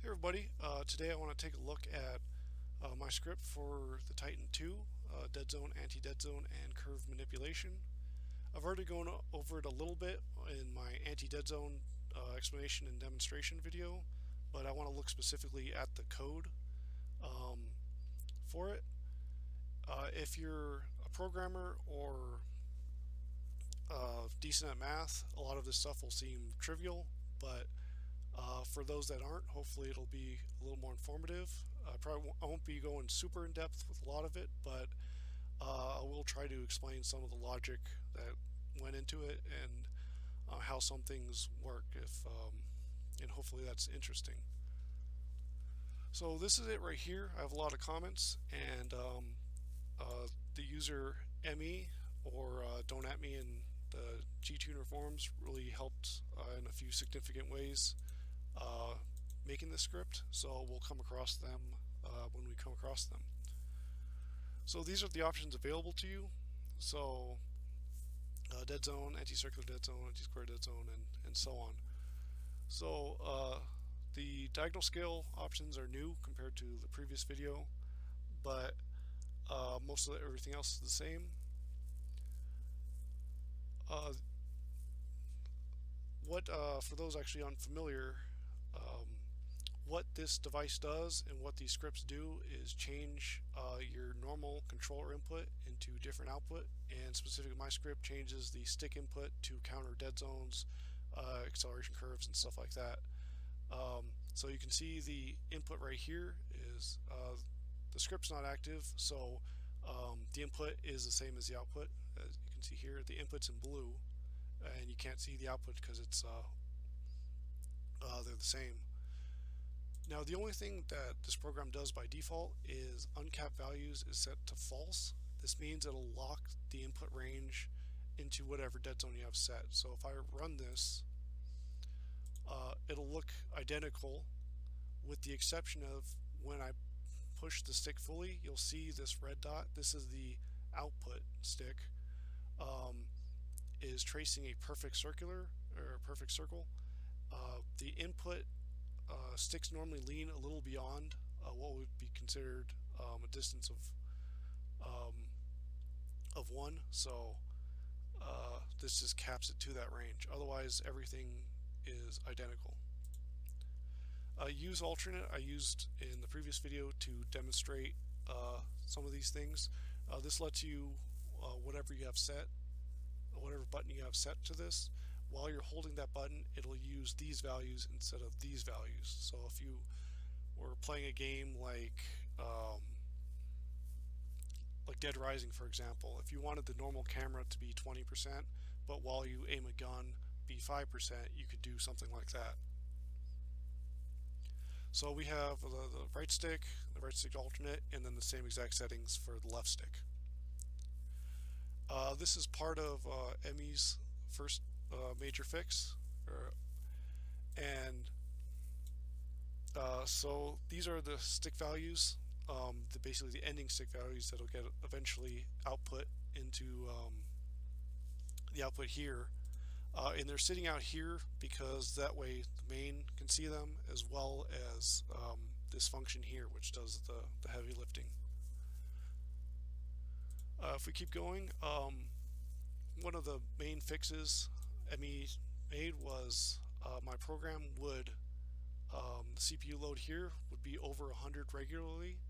Hey everybody, today I want to take a look at my script for the TitanTwo, deadzone, anti-deadzone, and curve manipulation. I've already gone over it a little bit in my anti-deadzone explanation and demonstration video, but I want to look specifically at the code for it. If you're a programmer or decent at math, a lot of this stuff will seem trivial, but for those that aren't, hopefully it'll be a little more informative. I won't be going super in depth with a lot of it, but I will try to explain some of the logic that went into it and how some things work. And hopefully that's interesting. So this is it right here. I have a lot of comments, and the user ME or Don't At Me in the GTuner forums really helped in a few significant ways making this script, so we'll come across them when we come across them. So these are the options available to you. So deadzone, anti-circular-deadzone, anti-square-deadzone, and so on. So the diagonal scale options are new compared to the previous video, but most of everything else is the same. For those actually unfamiliar, what this device does and what these scripts do is change your normal controller input into different output, and specifically my script changes the stick input to counter dead zones, acceleration curves, and stuff like that. So you can see the input right here is the script's not active, so the input is the same as the output. As you can see here, the input's in blue, and you can't see the output because it's they're the same. Now the only thing that this program does by default is UncapValues is set to false. This means it'll lock the input range into whatever dead zone you have set. So if I run this, it'll look identical, with the exception of when I push the stick fully, you'll see this red dot. This is the output stick, is tracing a perfect circular or a perfect circle. The input sticks normally lean a little beyond what would be considered a distance of 1, so this just caps it to that range. Otherwise everything is identical. UseAlternate I used in the previous video to demonstrate some of these things. This lets you, whatever you have set, whatever button you have set to this, while you're holding that button, it'll use these values instead of these values. So if you were playing a game like Dead Rising, for example, if you wanted the normal camera to be 20%, but while you aim a gun be 5%, you could do something like that. So we have the right stick alternate, and then the same exact settings for the left stick. This is part of ME's first major fix, and so these are the stick values, basically the ending stick values that'll get eventually output into the output here, and they're sitting out here because that way the main can see them, as well as this function here, which does the heavy lifting. If we keep going, one of the main fixes ME made was my program would, the CPU load here would be over 100 regularly,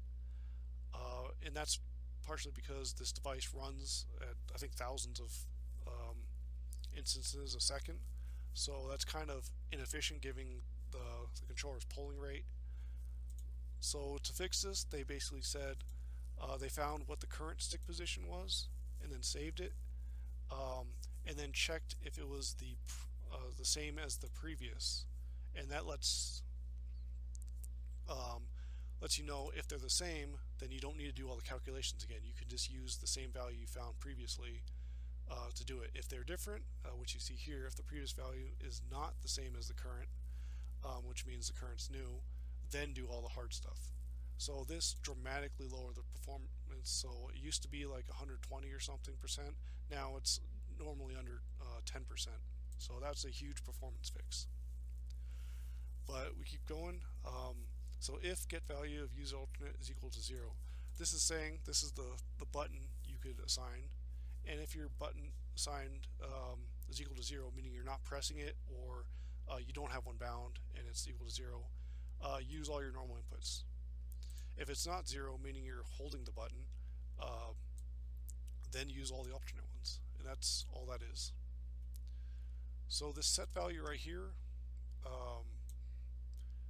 and that's partially because this device runs at, I think, thousands of instances a second, so that's kind of inefficient given the controller's polling rate. So to fix this, they basically said they found what the current stick position was and then saved it, and then checked if it was the same as the previous, and that lets you know if they're the same, then you don't need to do all the calculations again. You can just use the same value you found previously to do it. If they're different, which you see here, if the previous value is not the same as the current, which means the current's new, then do all the hard stuff. So this dramatically lowered the performance. So it used to be like 120 or something percent. Now it's normally under 10%. So that's a huge performance fix. But we keep going. So if get value of UseAlternate is equal to 0, this is saying this is the button you could assign, and if your button assigned is equal to 0, meaning you're not pressing it, or you don't have one bound and it's equal to 0, use all your normal inputs. If it's not 0, meaning you're holding the button, then use all the alternate ones, and that's all that is. So this set value right here,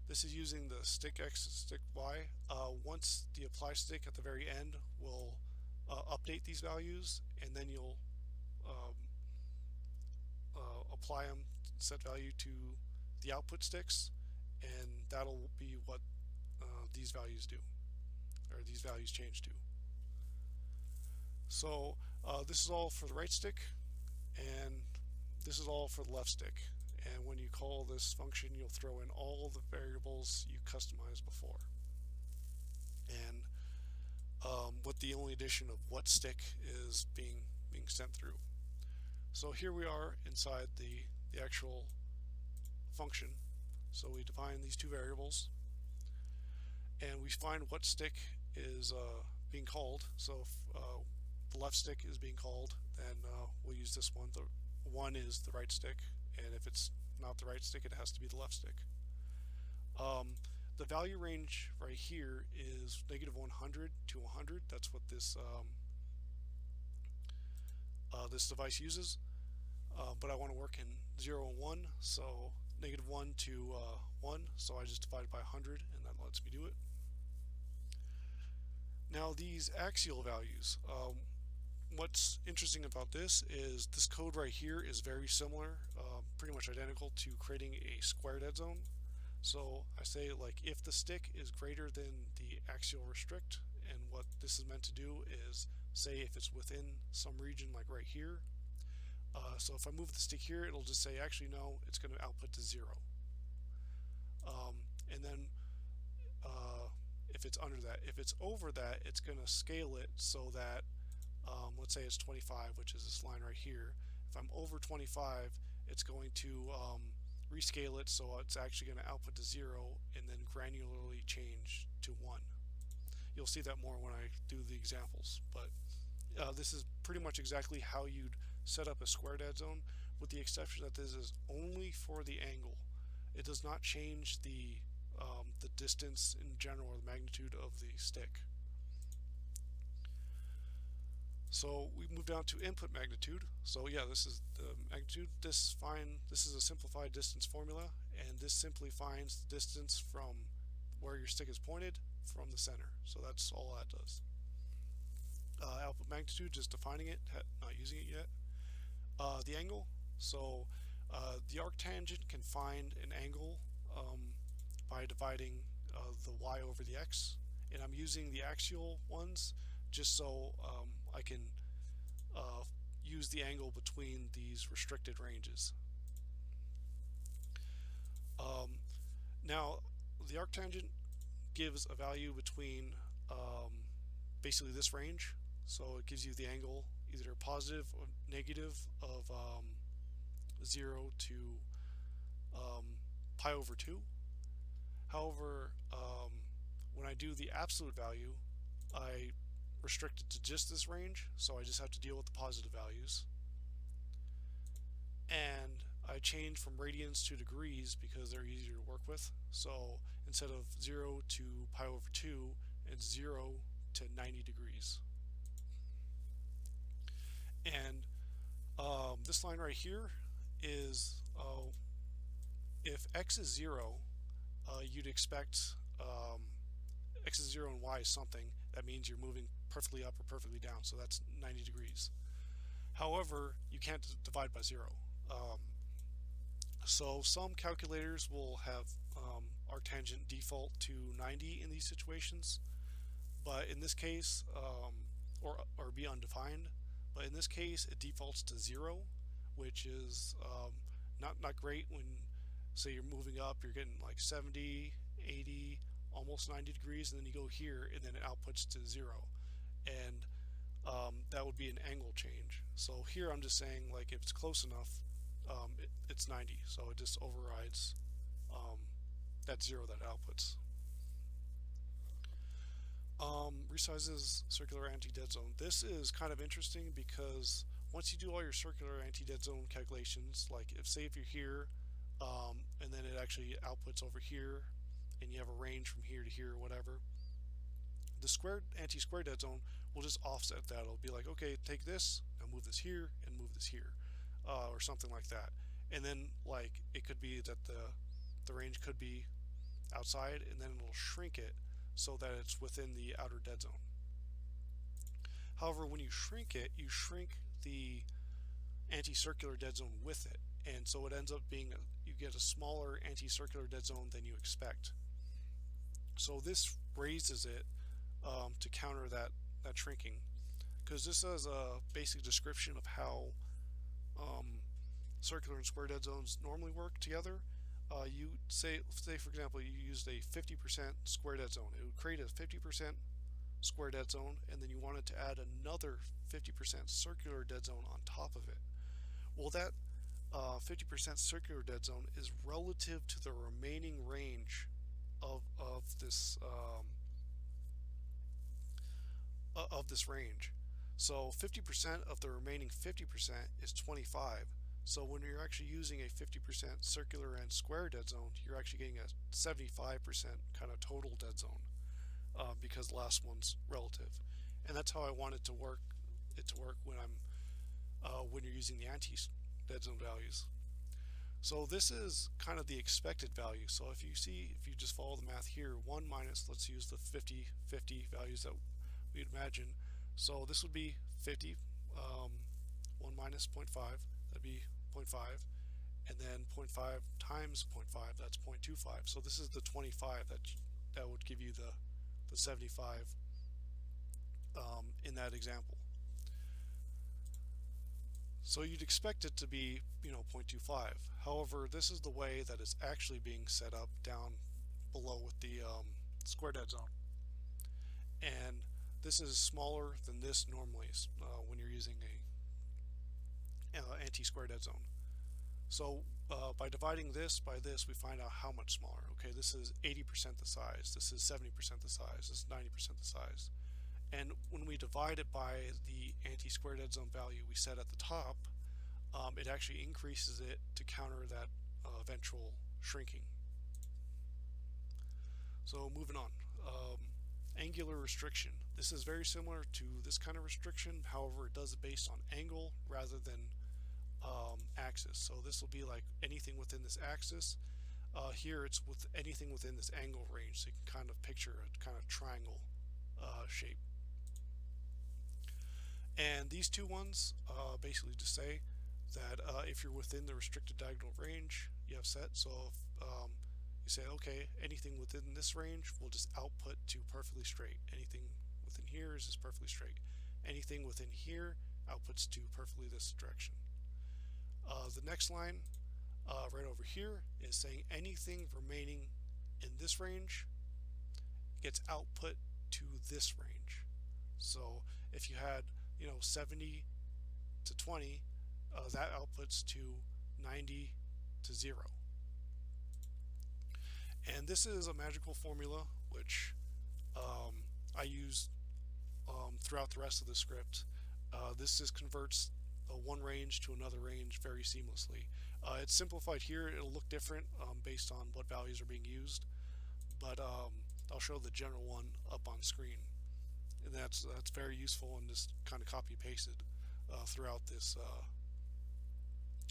this is using the stick X, stick Y. Once the apply stick at the very end will update these values, and then you'll apply them, set value to the output sticks, and that'll be what these values do, or these values change to. So this is all for the right stick, and this is all for the left stick. And when you call this function, you'll throw in all the variables you customized before, and with the only addition of what stick is being sent through. So here we are inside the actual function. So we define these two variables, and we find what stick is being called. So if the left stick is being called, then we'll use this one. The one is the right stick, and if it's not the right stick, it has to be the left stick. The value range right here is -100 to 100. That's what this this device uses. But I want to work in 0 and 1, so -1 to 1. So I just divide by 100, and that lets me do it. Now these axial values. What's interesting about this is this code right here is very similar, pretty much identical to creating a square dead zone. So I say, like, if the stick is greater than the AxialRestrict, and what this is meant to do is say if it's within some region, like right here. So if I move the stick here, it'll just say, actually no, it's going to output to 0. And then if it's under that, if it's over that, it's going to scale it so that let's say it's 25, which is this line right here. If I'm over 25, it's going to rescale it so it's actually going to output to 0 and then granularly change to 1. You'll see that more when I do the examples, but this is pretty much exactly how you'd set up a square dead zone, with the exception that this is only for the angle. It does not change the distance in general, or the magnitude of the stick. So we move down to input magnitude. So yeah, this is the magnitude. This is a simplified distance formula, and this simply finds the distance from where your stick is pointed from the center. So that's all that does. Output magnitude, just defining it, not using it yet. The angle. So the arctangent can find an angle by dividing the y over the x, and I'm using the axial ones just so I can use the angle between these restricted ranges. Now the arctangent gives a value between basically this range, so it gives you the angle either positive or negative of 0 to pi over 2. However, when I do the absolute value, I restrict it to just this range, so I just have to deal with the positive values. And I change from radians to degrees because they're easier to work with. So instead of 0 to pi over 2, it's 0 to 90 degrees. And this line right here is if x is 0, you'd expect x is 0 and y is something. That means you're moving perfectly up or perfectly down, so that's 90 degrees. However, you can't divide by 0. So some calculators will have arctangent default to 90 in these situations, but in this case, or be undefined. But in this case, it defaults to 0, which is not great when, say, you're moving up, you're getting like 70, 80, almost 90 degrees, and then you go here, and then it outputs to 0. And that would be an angle change. So here I'm just saying, like, if it's close enough, it's 90, so it just overrides that 0 that it outputs. Resizes circular anti-deadzone. This is kind of interesting because once you do all your circular anti-deadzone calculations, like if you're here, and then it actually outputs over here, and you have a range from here to here or whatever, the anti-square deadzone will just offset that. It'll be like, okay, take this, now move this here, and move this here, or something like that. And then like it could be that the range could be outside, and then it'll shrink it so that it's within the outer dead zone. However, when you shrink it, you shrink the anti-circular dead zone with it, and so it ends up being you get a smaller anti-circular dead zone than you expect. So this raises it to counter that shrinking, because this is a basic description of how circular and square dead zones normally work together. You say for example you used a 50% square dead zone. It would create a 50% square dead zone, and then you wanted to add another 50% circular dead zone on top of it. Well, that 50% circular dead zone is relative to the remaining range of this range. So 50% of the remaining 50% is 25. So when you're actually using a 50% circular and square dead zone, you're actually getting a 75% kind of total dead zone, because the last one's relative. And that's how I want it to work when you're using the anti-deadzone values. So this is kind of the expected value. So if you just follow the math here, 1 minus, let's use the 50 values that we'd imagine. So this would be 50, 1 minus 0.5, that'd be 0.5, and then 0.5 times 0.5, that's 0.25. So this is the 25 that would give you the 75 in that example. So you'd expect it to be, 0.25. However, this is the way that it's actually being set up down below with the square dead zone. And this is smaller than this normally when you're using a anti-square dead zone. So by dividing this by this, we find out how much smaller. Okay, this is 80% the size, this is 70% the size, this is 90% the size. And when we divide it by the anti-square dead zone value we set at the top, it actually increases it to counter that eventual shrinking. So moving on, angular restriction. This is very similar to this kind of restriction, however it does it based on angle rather than axis. So this will be like anything within this axis. Here it's with anything within this angle range, so you can kind of picture a kind of triangle shape. And these two ones basically just say that if you're within the restricted diagonal range you have set, so if you say, okay, anything within this range will just output to perfectly straight. Anything within here is just perfectly straight. Anything within here outputs to perfectly this direction. The next line right over here is saying anything remaining in this range gets output to this range. So if you had 70 to 20, that outputs to 90 to 0. And this is a magical formula which I use throughout the rest of the script. This just converts one range to another range very seamlessly. It's simplified here. It'll look different based on what values are being used, but I'll show the general one up on screen. And that's very useful and just kind of copy pasted throughout this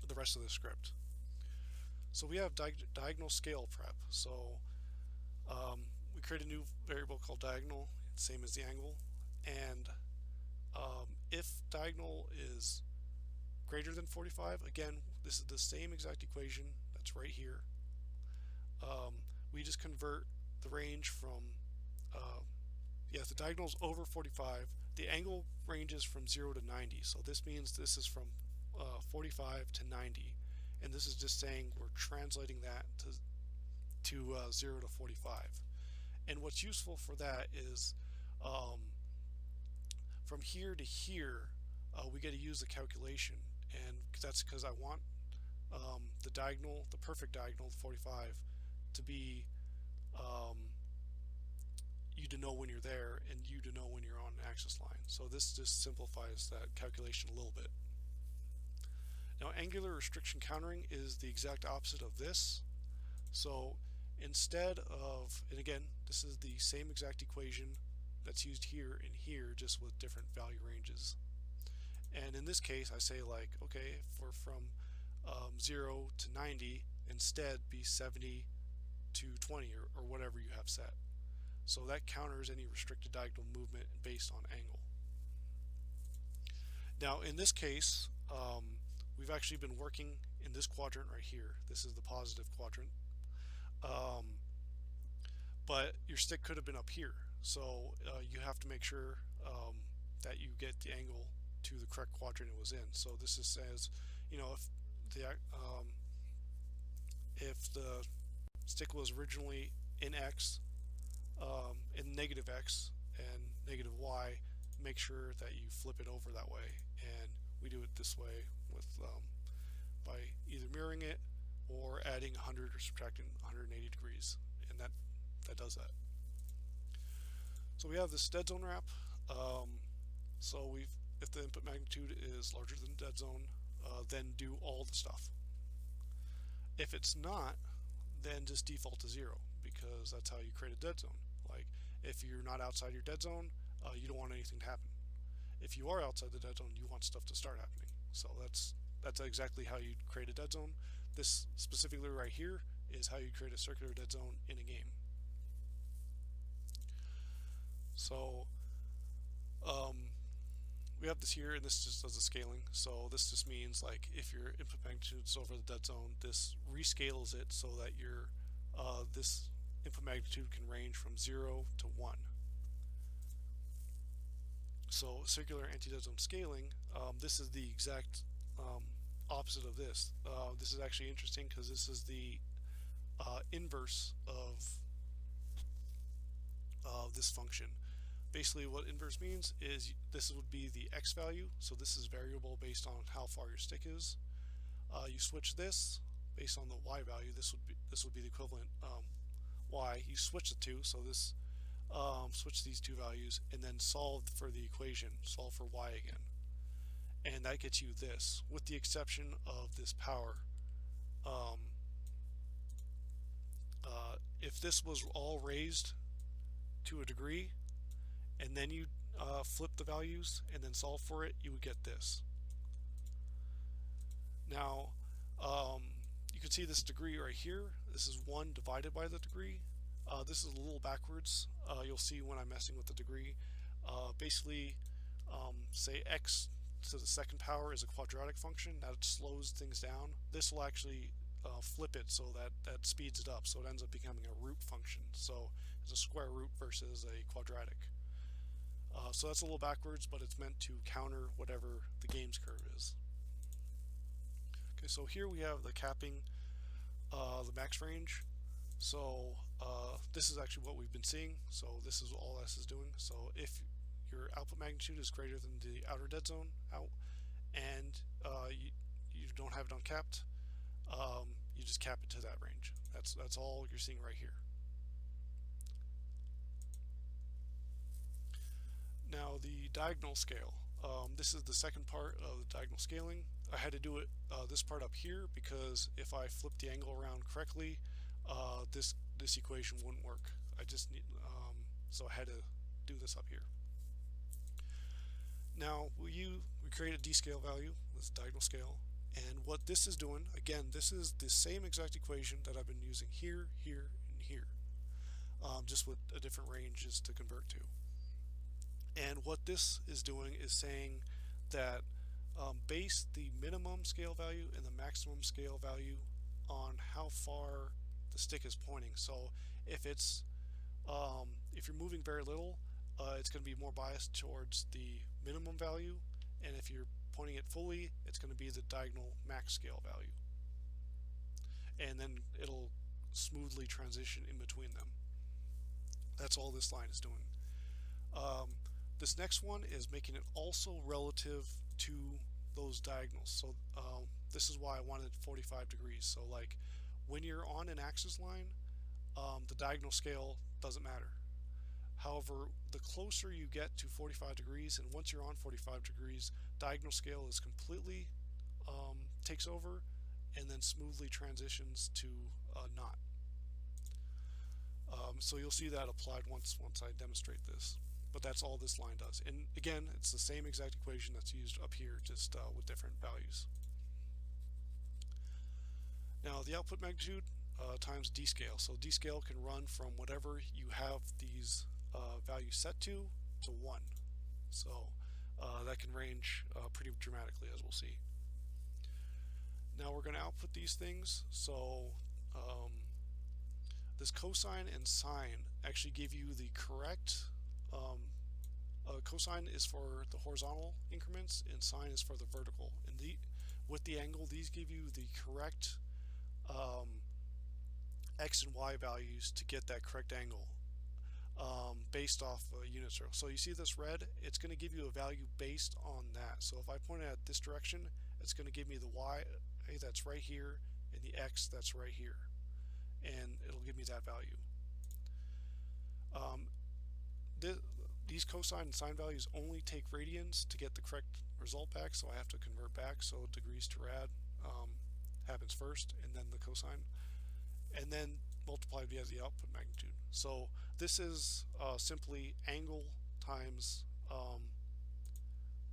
the rest of the script. So we have diagonal scale prep. So we create a new variable called diagonal, same as the angle, and if diagonal is greater than 45, again this is the same exact equation that's right here. We just convert the range from if the diagonal is over 45, the angle ranges from 0 to 90. So this means this is from 45 to 90, and this is just saying we're translating that to 0 to 45. And what's useful for that is from here to here we get to use the calculation, and that's because I want the diagonal, the perfect diagonal, the 45, to be to know when you're there and you to know when you're on an axis line. So this just simplifies that calculation a little bit. Now, angular restriction countering is the exact opposite of this. So instead of, and again, this is the same exact equation that's used here and here, just with different value ranges. And in this case, I say like, okay, for from 0 to 90, instead be 70 to 20 or whatever you have set. So that counters any restricted diagonal movement based on angle. Now in this case, we've actually been working in this quadrant right here. This is the positive quadrant. But your stick could have been up here. So you have to make sure that you get the angle to the correct quadrant it was in. So this is says, you know, if the stick was originally in X, in negative X and negative Y, make sure that you flip it over that way. And we do it this way with by either mirroring it or adding 100 or subtracting 180 degrees, and that does that. So we have this dead zone wrap. So if the input magnitude is larger than the dead zone, then do all the stuff. If it's not, then just default to 0, because that's how you create a dead zone. Like if you're not outside your dead zone, you don't want anything to happen. If you are outside the dead zone, you want stuff to start happening. So that's exactly how you create a dead zone. This specifically right here is how you create a circular dead zone in a game. So we have this here, and this just does the scaling. So this just means like if your input magnitude is over the dead zone, this rescales it so that your this input magnitude can range from 0 to 1. So circular anti-deadzone scaling, this is the exact opposite of this. This is actually interesting because this is the inverse of this function. Basically what inverse means is this would be the x value, so this is variable based on how far your stick is. You switch this based on the y value, this would be the equivalent y. You switch the two, so this switch these two values and then solve for the equation, solve for y again, and that gets you this, with the exception of this power. If this was all raised to a degree and then you flip the values and then solve for it, you would get this. Now you can see this degree right here. This is 1 divided by the degree. This is a little backwards. You'll see when I'm messing with the degree. Basically, say x to the second power is a quadratic function. That slows things down. This will actually flip it so that speeds it up. So it ends up becoming a root function. So it's a square root versus a quadratic. So that's a little backwards, but it's meant to counter whatever the game's curve is. Okay, so here we have the capping, the max range. So this is actually what we've been seeing. So this is all this is doing. So if your output magnitude is greater than the outer dead zone out, and you don't have it uncapped, you just cap it to that range. That's all you're seeing right here. Now the diagonal scale. This is the second part of the diagonal scaling. I had to do it this part up here because if I flip the angle around correctly, this equation wouldn't work. I just need so I had to do this up here. Now we create a d-scale value, this diagonal scale, and what this is doing, again, this is the same exact equation that I've been using here, here, and here, just with a different ranges to convert to. And what this is doing is saying that base the minimum scale value and the maximum scale value on how far the stick is pointing. So if it's if you're moving very little, it's going to be more biased towards the minimum value, and if you're pointing it fully, it's going to be the diagonal max scale value, and then it'll smoothly transition in between them. That's all this line is doing. This next one is making it also relative to those diagonals. So this is why I wanted 45 degrees. So like when you're on an axis line, the diagonal scale doesn't matter. However, the closer you get to 45 degrees, and once you're on 45 degrees, diagonal scale is completely takes over and then smoothly transitions to not. So you'll see that applied once I demonstrate this. But that's all this line does. And again, it's the same exact equation that's used up here, just with different values. Now the output magnitude times descale. So descale can run from whatever you have these values set to 1. So that can range pretty dramatically, as we'll see. Now we're going to output these things. So this cosine and sine actually give you the correct cosine is for the horizontal increments and sine is for the vertical. And with the angle, these give you the correct x and y values to get that correct angle based off a unit circle. So you see this red, it's going to give you a value based on that. So if I point it at this direction, it's going to give me the y that's right here and the x that's right here, and it'll give me that value. These cosine and sine values only take radians to get the correct result back, so I have to convert back. So degrees to rad happens first, and then the cosine, and then multiplied via the output magnitude. So this is simply angle times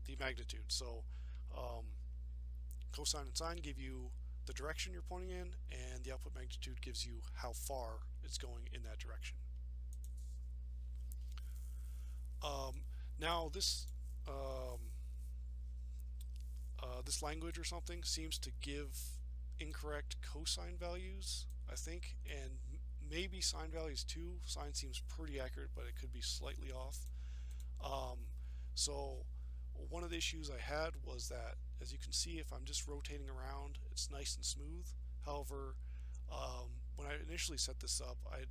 the magnitude. So cosine and sine give you the direction you're pointing in, and the output magnitude gives you how far it's going in that direction. Now this this language or something seems to give incorrect cosine values, I think, and maybe sine values too. Sine seems pretty accurate, but it could be slightly off. So one of the issues I had was that, as you can see, if I'm just rotating around, it's nice and smooth. However, when I initially set this up, I'd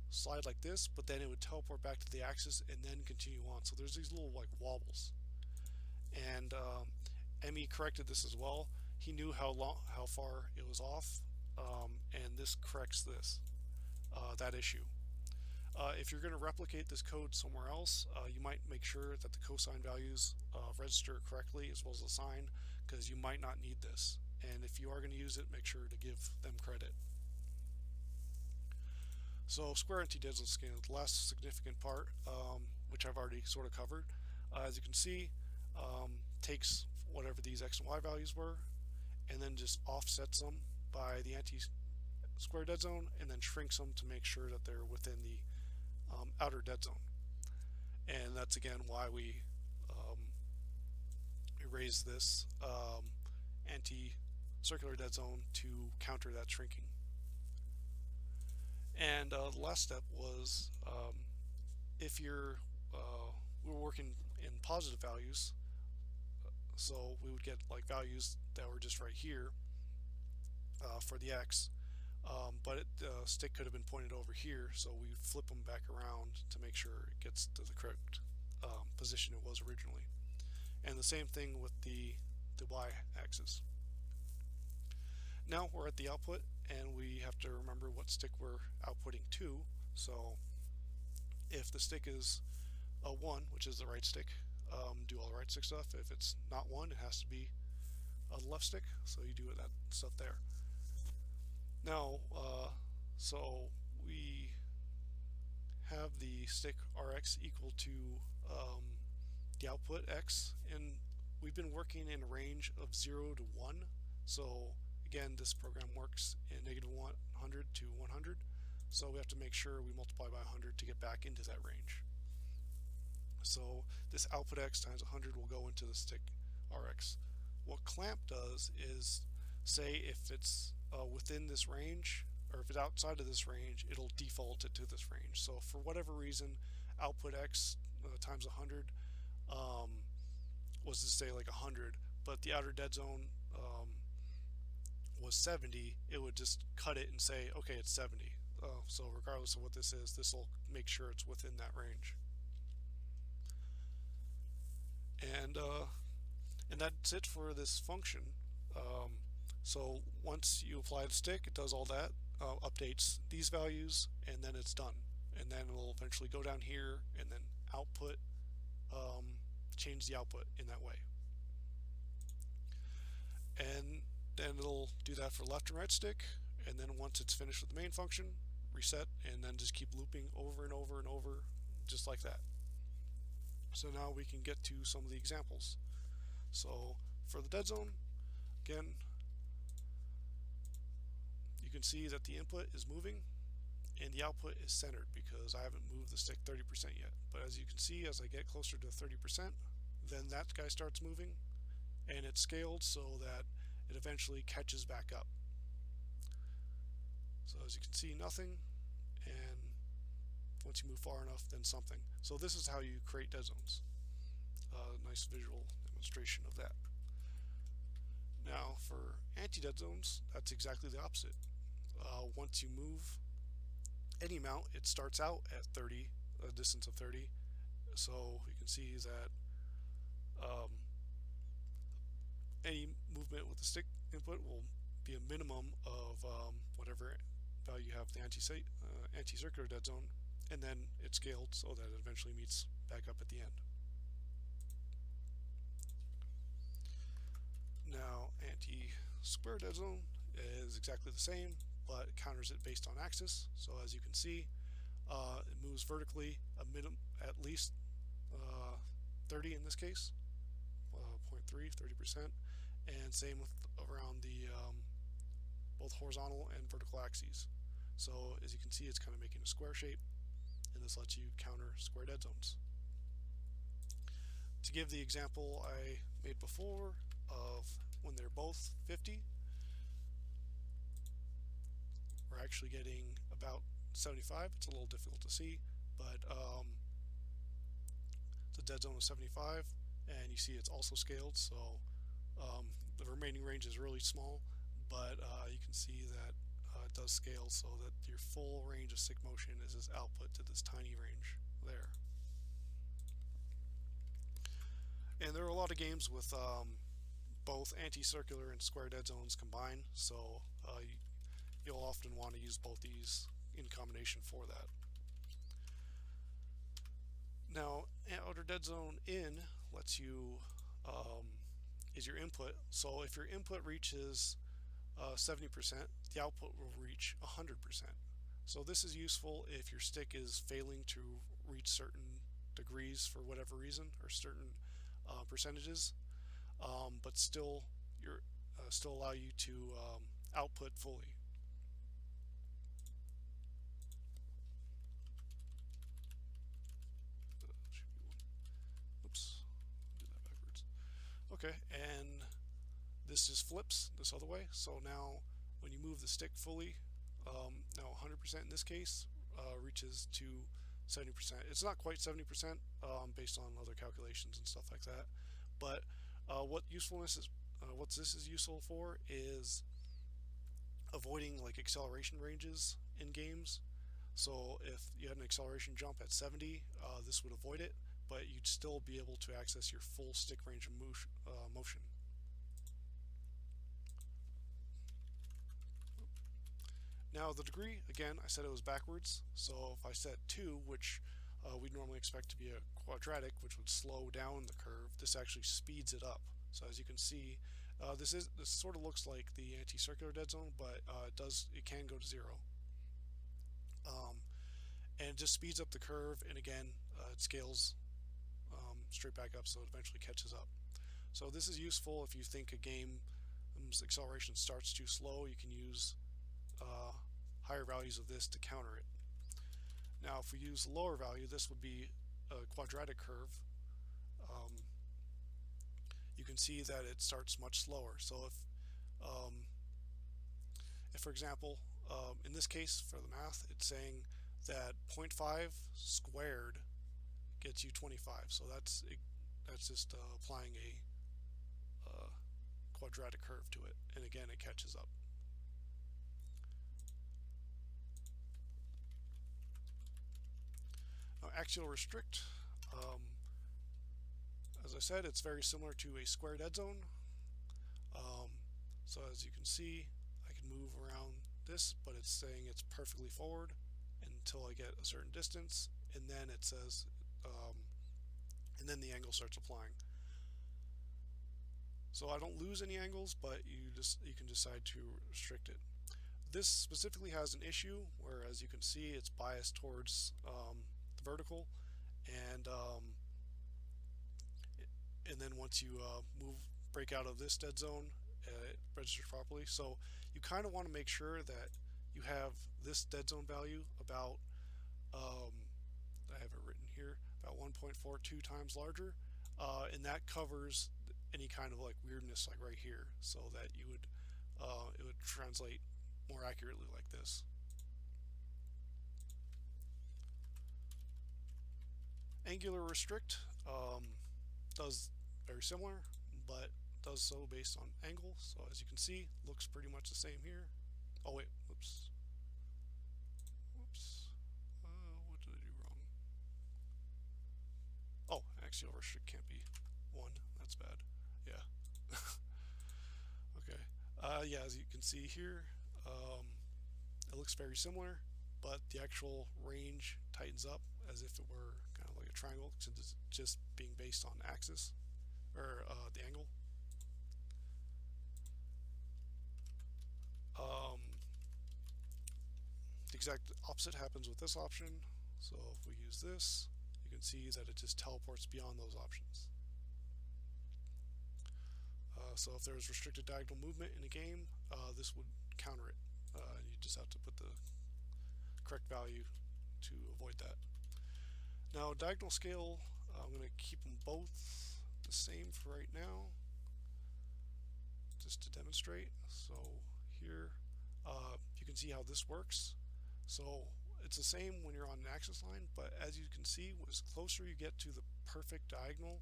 slide like this, but then it would teleport back to the axis and then continue on. So there's these little like wobbles. And ME corrected this as well. He knew how far it was off, and this corrects this that issue. If you're going to replicate this code somewhere else, you might make sure that the cosine values register correctly as well as the sine, because you might not need this. And if you are going to use it, make sure to give them credit. So square anti-deadzone scanning, the last significant part, which I've already sort of covered. As you can see, takes whatever these x and y values were, and then just offsets them by the anti-square-deadzone, and then shrinks them to make sure that they're within the outer dead zone. And that's again why we erase this anti-circular dead zone to counter that shrinking. And the last step was if you're we were working in positive values, so we would get like values that were just right here for the x, but the stick could have been pointed over here, so we flip them back around to make sure it gets to the correct position it was originally. And the same thing with the y-axis. Now we're at the output, and we have to remember what stick we're outputting to. So if the stick is a 1, which is the right stick, do all the right stick stuff. If it's not 1, it has to be a left stick, so you do that stuff there. Now, so we have the stick Rx equal to the output X, and we've been working in a range of 0 to 1. So again, this program works in -100 to 100, so we have to make sure we multiply by 100 to get back into that range. So this output X times 100 will go into the stick Rx. What clamp does is say if it's within this range, or if it's outside of this range, it'll default it to this range. So for whatever reason, output X times 100 was to say like 100, but the outer dead zone was 70, it would just cut it and say, okay, it's 70. So regardless of what this is, this will make sure it's within that range. And that's it for this function. So once you apply the stick, it does all that, updates these values, and then it's done. and then it'll eventually go down here and then output, change the output in that way. And then it'll do that for left and right stick, and then once it's finished with the main function, reset, and then just keep looping over and over and over, just like that. So now we can get to some of the examples. So for the dead zone, again, you can see that the input is moving and the output is centered because I haven't moved the stick 30% yet. But as you can see, as I get closer to 30%, then that guy starts moving, and it's scaled so that it eventually catches back up. So as you can see, nothing, and once you move far enough, then something. So this is how you create dead zones. Nice visual demonstration of that. Now for anti-dead zones, that's exactly the opposite. Once you move any amount, it starts out at 30, a distance of 30. So you can see that any movement with the stick input will be a minimum of whatever value you have the anti-circular dead zone, and then it's scaled so that it eventually meets back up at the end. Now anti-SquareDeadzone is exactly the same, but it counters it based on axis. So as you can see, it moves vertically at least 30 in this case, 0.3, 30%, and same with around the both horizontal and vertical axes. So as you can see, it's kind of making a square shape, and this lets you counter square dead zones. To give the example I made before of when they're both 50, we're actually getting about 75. It's a little difficult to see, but the dead zone is 75, and you see it's also scaled, so the remaining range is really small, but you can see that it does scale so that your full range of stick motion is this output to this tiny range there. And there are a lot of games with both anti-circular and square dead zones combined, so you'll often want to use both these in combination for that. Now, OuterDeadzoneIn lets you is your input. So if your input reaches 70%, the output will reach 100%. So this is useful if your stick is failing to reach certain degrees for whatever reason, or certain percentages, but still allow you to output fully. Oops, do that backwards. Okay, and this just flips this other way. So now when you move the stick fully, now 100% in this case reaches to 70%. It's not quite 70% based on other calculations and stuff like that. But what this is useful for is avoiding like acceleration ranges in games. So if you had an acceleration jump at 70, this would avoid it, but you'd still be able to access your full stick range of motion. Now the degree, again, I said it was backwards, so if I set 2, which we'd normally expect to be a quadratic, which would slow down the curve, this actually speeds it up. So as you can see, this sort of looks like the anti-circular dead zone, but it can go to 0. And it just speeds up the curve, and again, it scales straight back up so it eventually catches up. So this is useful if you think a game's acceleration starts too slow. You can use higher values of this to counter it. Now if we use lower value, this would be a quadratic curve. You can see that it starts much slower. So if for example, in this case for the math, it's saying that 0.5 squared gets you 25. So that's just applying a quadratic curve to it, and again it catches up. Now, AxialRestrict, as I said, it's very similar to a square dead zone. So as you can see, I can move around this, but it's saying it's perfectly forward and until I get a certain distance, and then it says, and then the angle starts applying. So I don't lose any angles, but you can decide to restrict it. This specifically has an issue where, as you can see, it's biased towards the vertical, and then once you break out of this dead zone, it registers properly. So you kind of want to make sure that you have this dead zone value about, I have it written here, about 1.42 times larger, and that covers any kind of like weirdness like right here, so that you would it would translate more accurately like this. AngularRestrict does very similar, but does so based on angle. So as you can see, looks pretty much the same here. Oh wait, whoops. What did I do wrong? Oh, AxialRestrict can't be 1. That's bad. Yeah. Okay. Yeah, as you can see here, it looks very similar, but the actual range tightens up as if it were kind of like a triangle, since it's just being based on axis, or the angle. The exact opposite happens with this option. So if we use this, you can see that it just teleports beyond those options. So if there's restricted diagonal movement in a game, this would counter it. You just have to put the correct value to avoid that. Now diagonal scale, I'm going to keep them both the same for right now, just to demonstrate. So here, you can see how this works. So it's the same when you're on an axis line, but as you can see, as closer you get to the perfect diagonal,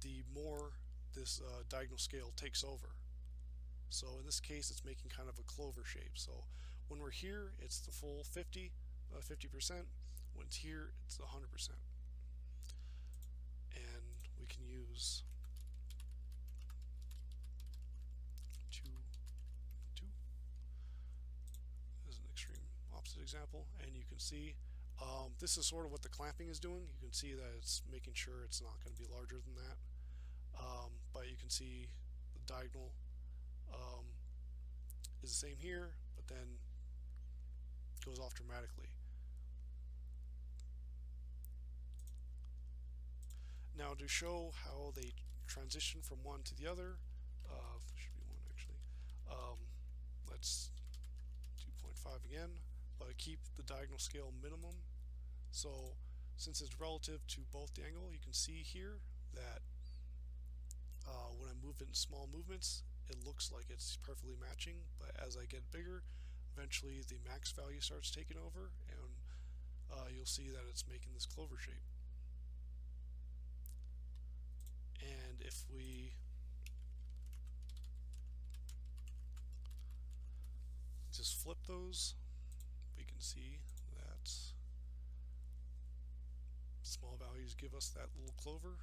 the more this diagonal scale takes over. So in this case, it's making kind of a clover shape. So when we're here, it's the full 50%. When it's here, it's 100%. And we can use 2 as an extreme opposite example, and you can see this is sort of what the clamping is doing. You can see that it's making sure it's not going to be larger than that. But you can see the diagonal is the same here, but then goes off dramatically. Now to show how they transition from one to the other, there should be 1 actually. Let's 2.5 again, but keep the diagonal scale minimum. So since it's relative to both the angle, you can see here that when I move it in small movements, it looks like it's perfectly matching, but as I get bigger, eventually the max value starts taking over, and you'll see that it's making this clover shape. And if we just flip those, we can see that small values give us that little clover.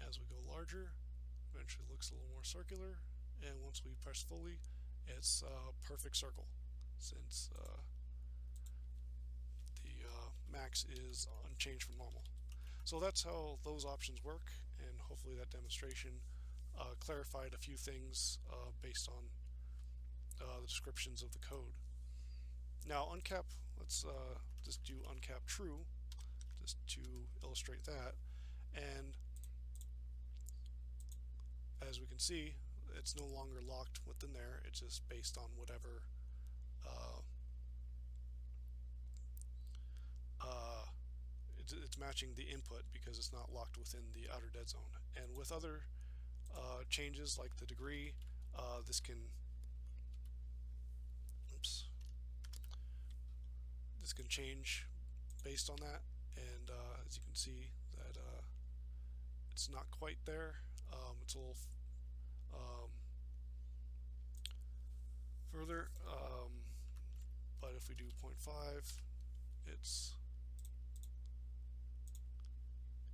As we go larger, eventually it looks a little more circular, and once we press fully, it's a perfect circle, since the max is unchanged from normal. So that's how those options work, and hopefully that demonstration clarified a few things based on the descriptions of the code. Now uncap, let's just do uncap true, just to illustrate that. And as we can see, it's no longer locked within there, it's just based on whatever it's matching the input, because it's not locked within the outer dead zone. And with other changes like the degree, this can change based on that, and as you can see that it's not quite there. It's a little further, but if we do 0.5,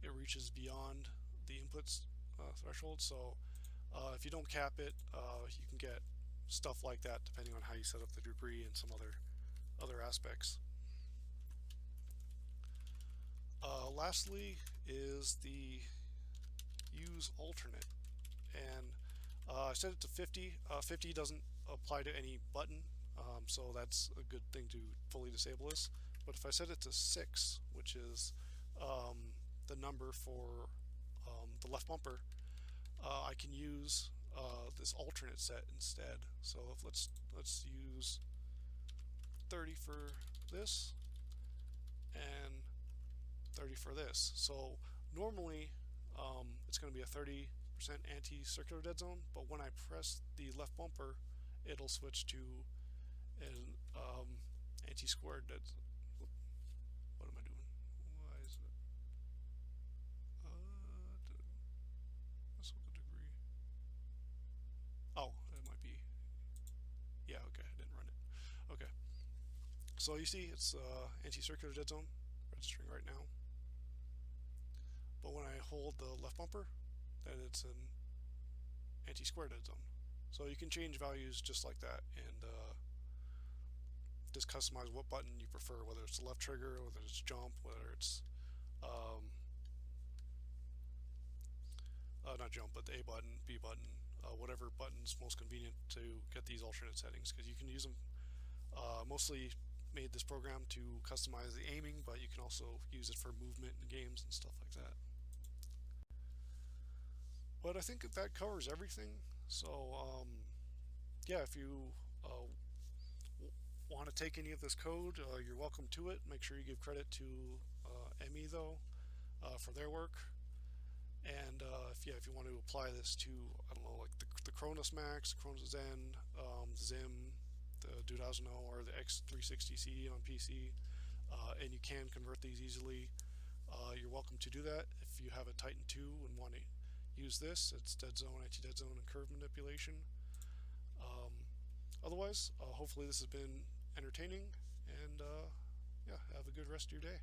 it reaches beyond the inputs threshold. So if you don't cap it, you can get stuff like that, depending on how you set up the degree and some other aspects. Lastly is the UseAlternate, and I set it to 50. 50 doesn't apply to any button, so that's a good thing to fully disable this. But if I set it to 6, which is the number for the left bumper, I can use this alternate set instead. So if let's use 30 for this and 30 for this. So normally it's going to be a 30% anti-circular dead zone, but when I press the left bumper, it'll switch to an anti-square dead zone. What am I doing? Why is it? What's with the degree? Oh, it might be. Yeah, okay, I didn't run it. Okay. So you see, it's anti-circular dead zone registering right now. But when I hold the left bumper, then it's an anti-square dead zone. So you can change values just like that, and just customize what button you prefer, whether it's the left trigger, whether it's jump, whether it's not jump, but the A button, B button, whatever button's most convenient to get these alternate settings, because you can use them. Mostly made this program to customize the aiming, but you can also use it for movement in games and stuff like that. But I think that covers everything. So yeah, if you want to take any of this code, you're welcome to it. Make sure you give credit to ME though for their work. And if you want to apply this to, I don't know, like the Cronus Max, Cronus Zen, Zim, the Duodazno, or the X360C on PC, and you can convert these easily, you're welcome to do that. If you have a TitanTwo and want to use this, it's dead zone, anti-deadzone, and curve manipulation. Otherwise, hopefully this has been entertaining, and yeah, have a good rest of your day.